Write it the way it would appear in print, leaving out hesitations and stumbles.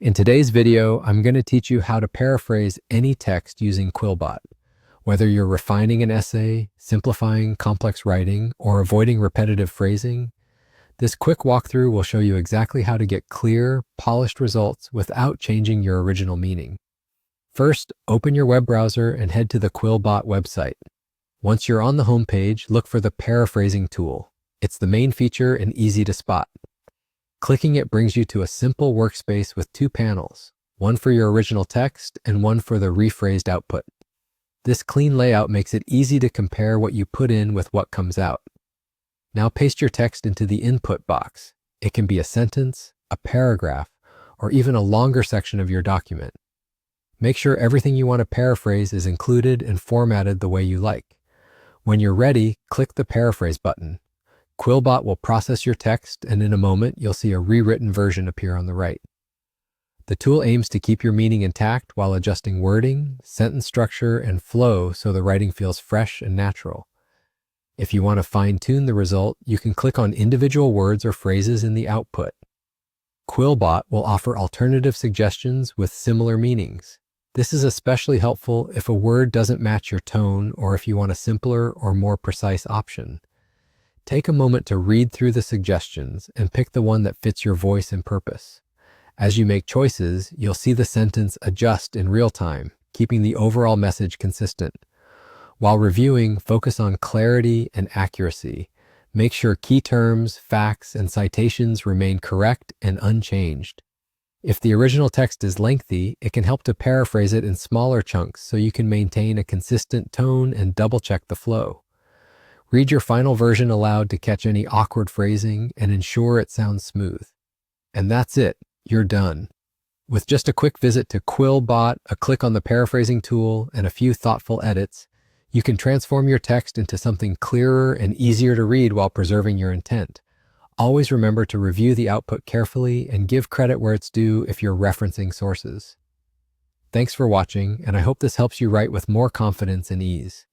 In today's video, I'm going to teach you how to paraphrase any text using QuillBot. Whether you're refining an essay, simplifying complex writing, or avoiding repetitive phrasing, this quick walkthrough will show you exactly how to get clear, polished results without changing your original meaning. First, open your web browser and head to the QuillBot website. Once you're on the home page, look for the Paraphrasing tool. It's the main feature and easy to spot. Clicking it brings you to a simple workspace with two panels, one for your original text and one for the rephrased output. This clean layout makes it easy to compare what you put in with what comes out. Now paste your text into the input box. It can be a sentence, a paragraph, or even a longer section of your document. Make sure everything you want to paraphrase is included and formatted the way you like. When you're ready, click the Paraphrase button. QuillBot will process your text, and in a moment, you'll see a rewritten version appear on the right. The tool aims to keep your meaning intact while adjusting wording, sentence structure, and flow so the writing feels fresh and natural. If you want to fine-tune the result, you can click on individual words or phrases in the output. QuillBot will offer alternative suggestions with similar meanings. This is especially helpful if a word doesn't match your tone or if you want a simpler or more precise option. Take a moment to read through the suggestions and pick the one that fits your voice and purpose. As you make choices, you'll see the sentence adjust in real time, keeping the overall message consistent. While reviewing, focus on clarity and accuracy. Make sure key terms, facts, and citations remain correct and unchanged. If the original text is lengthy, it can help to paraphrase it in smaller chunks so you can maintain a consistent tone and double-check the flow. Read your final version aloud to catch any awkward phrasing and ensure it sounds smooth. And that's it, you're done. With just a quick visit to QuillBot, a click on the paraphrasing tool, and a few thoughtful edits, you can transform your text into something clearer and easier to read while preserving your intent. Always remember to review the output carefully and give credit where it's due if you're referencing sources. Thanks for watching, and I hope this helps you write with more confidence and ease.